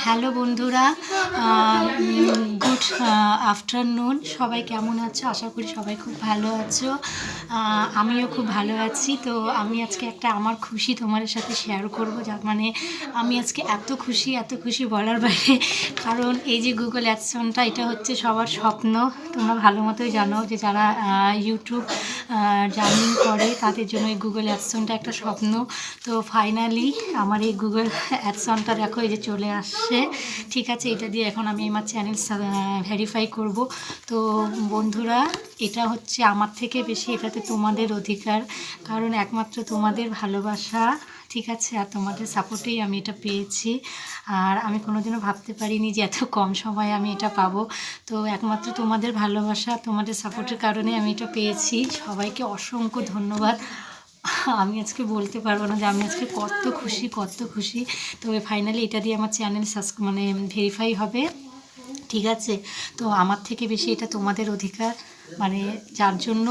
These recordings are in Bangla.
হ্যালো বন্ধুরা, গুড আফটারনুন। সবাই কেমন আছো? আশা করি সবাই খুব ভালো আছো। আমিও খুব ভালো আছি। তো আমি আজকে একটা আমার খুশি তোমাদের সাথে শেয়ার করব। মানে আমি আজকে এত খুশি বলার বাইরে। কারণ এই যে গুগল অ্যাডসনটা, এটা হচ্ছে সবার স্বপ্ন। তোমরা ভালো মতোই জানো যে যারা ইউটিউব জার্নিং করে তাদের জন্য এই গুগল অ্যাডসনটা একটা স্বপ্ন। তো ফাইনালি আমার এই গুগল অ্যাডসনটা দেখো এই যে চলে আসছে। ঠিক আছে, এটা দিয়ে এখন আমি আমার চ্যানেল ভেরিফাই করব। তো বন্ধুরা, এটা হচ্ছে আমার থেকে বেশি এটাতে তোমাদের অধিকার, কারণ একমাত্র তোমাদের ভালোবাসা, ঠিক আছে, আর তোমাদের সাপোর্টেই আমি এটা পেয়েছি। আর আমি কোনোদিনও ভাবতে পারিনি যে এত কম সময়ে আমি এটা পাবো। তো একমাত্র তোমাদের ভালোবাসা, তোমাদের সাপোর্টের কারণে আমি এটা পেয়েছি। সবাইকে অসংখ্য ধন্যবাদ। আমি আজকে বলতে পারবো না যে আমি আজকে কত খুশি। তো ফাইনালি এটা দিয়ে আমার চ্যানেল মানে ভেরিফাই হবে, ঠিক আছে। তো আমার থেকে বেশি এটা তোমাদের অধিকার, মানে যার জন্য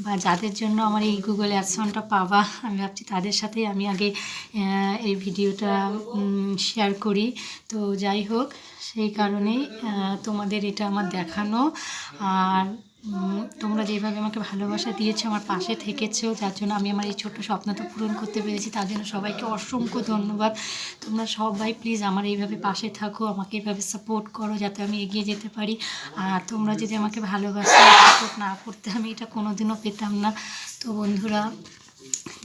বা যাদের জন্য আমার এই গুগল অ্যাডসনটা পাওয়া, আমি ভাবছি তাদের সাথেই আমি আগে এই ভিডিওটা শেয়ার করি। তো যাই হোক, সেই কারণেই তোমাদের এটা আমার দেখানো। আর তোমরা যেভাবে আমাকে ভালোবাসা দিয়েছো, আমার পাশে থেকেছো, যার জন্য আমি আমার এই ছোট্ট স্বপ্নটা পূরণ করতে পেরেছি, তার জন্য সবাইকে অসংখ্য ধন্যবাদ। তোমরা সবাই প্লিজ আমার এইভাবে পাশে থাকো, আমাকে এইভাবে সাপোর্ট করো যাতে আমি এগিয়ে যেতে পারি। আর তোমরা যদি আমাকে ভালোবাসা সাপোর্ট না করতে, আমি এটা কোনোদিনও পেতাম না। তো বন্ধুরা,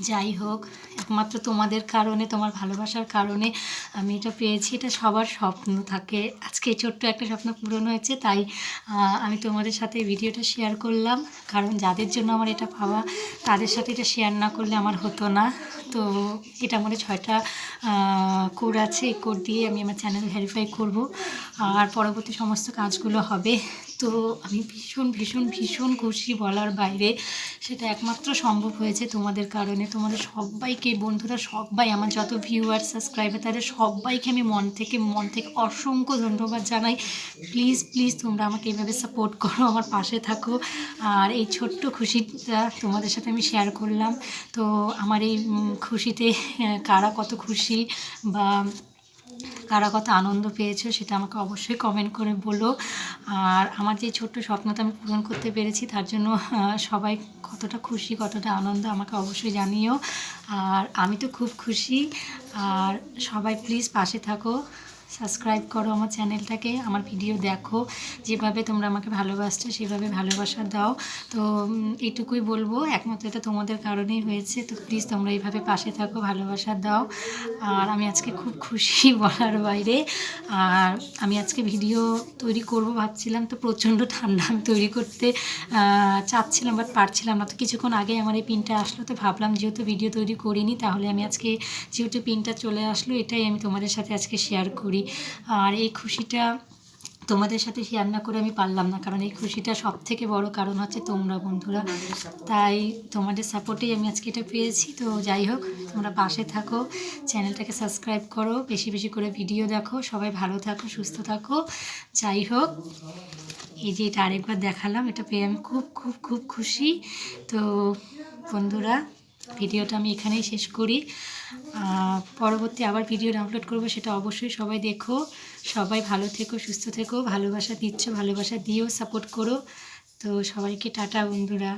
যাই হোক, একমাত্র তোমাদের কারণে, তোমার ভালোবাসার কারণে আমি এটা পেয়েছি। এটা সবার স্বপ্ন থাকে। আজকে ছোট্ট একটা স্বপ্ন পূরণ হয়েছে, তাই আমি তোমাদের সাথে ভিডিওটা শেয়ার করলাম। কারণ যাদের জন্য আমার এটা পাওয়া, তাদের সাথে এটা শেয়ার না করলে আমার হতো না। তো এটা আমাদের 6টা কোড আছে। এই কোড দিয়ে আমি আমার চ্যানেল ভেরিফাই করব, আর পরবর্তী সমস্ত কাজগুলো হবে। তো আমি ভীষণ খুশি বলার বাইরে। সেটা একমাত্র সম্ভব হয়েছে তোমাদের কারণে। তোমাদের সবাইকে, বন্ধুরা সবাই, আমার যত ভিউয়ার সাবস্ক্রাইবার, তাদের সবাইকে আমি মন থেকে অসংখ্য ধন্যবাদ জানাই। প্লিজ তোমরা আমাকে এইভাবে সাপোর্ট করো, আমার পাশে থাকো। আর এই ছোট্ট খুশিটা তোমাদের সাথে আমি শেয়ার করলাম। তো আমার এই খুশিতে কারা কত খুশি বা কারা কত আনন্দ পেয়েছো, সেটা আমাকে অবশ্যই কমেন্ট করে বলো। আর আমার যে ছোট্ট স্বপ্নটা আমি পূরণ করতে পেরেছি, তার জন্য সবাই কতটা খুশি, কতটা আনন্দ আমাকে অবশ্যই জানিও। আর আমি তো খুব খুশি। আর সবাই প্লিজ পাশে থাকো, সাবস্ক্রাইব করো আমার চ্যানেলটাকে, আমার ভিডিও দেখো। যেভাবে তোমরা আমাকে ভালোবাসছো সেভাবে ভালোবাসা দাও। তো এইটুকুই বলবো, একমাত্র এটা তোমাদের কারণেই হয়েছে। তো প্লিজ তোমরা এইভাবে পাশে থাকো, ভালোবাসা দাও। আর আমি আজকে খুব খুশি বলার বাইরে। আর আমি আজকে ভিডিও তৈরি করব ভাবছিলাম, তো প্রচণ্ড ঠান্ডা, আমি তৈরি করতে চাচ্ছিলাম বাট পারছিলাম না। তো কিছুক্ষণ আগে আমার এই পিনটা আসলো, তো ভাবলাম যেহেতু ভিডিও তৈরি করিনি, তাহলে আমি আজকে যেহেতু পিনটা চলে আসলো, এটাই আমি তোমাদের সাথে আজকে শেয়ার করি। আর এই খুশিটা তোমাদের সাথে শেয়ার না করে আমি পারলাম না, কারণ এই খুশিটা সব থেকে বড় কারণ হচ্ছে তোমরা, বন্ধুরা। তাই তোমাদের সাপোর্টেই আমি আজকে এটা পেয়েছি। তো যাই হোক, তোমরা পাশে থাকো, চ্যানেলটাকে সাবস্ক্রাইব করো, বেশি করে ভিডিও দেখো। সবাই ভালো থাকো, সুস্থ থাকো। যাই হোক, এই যে এটা আরেকবার দেখালাম, এটা পেয়ে আমি খুব খুশি। তো বন্ধুরা, ভিডিওটা আমি এখানেই শেষ করি। পরবর্তী আবার ভিডিও ডাউনলোড করব, সেটা অবশ্যই সবাই দেখো। সবাই ভালো থেকো, সুস্থ থেকো, ভালোবাসা দিচ্ছ, ভালোবাসা দিও, সাপোর্ট করো। তো সবাইকে টাটা বন্ধুরা।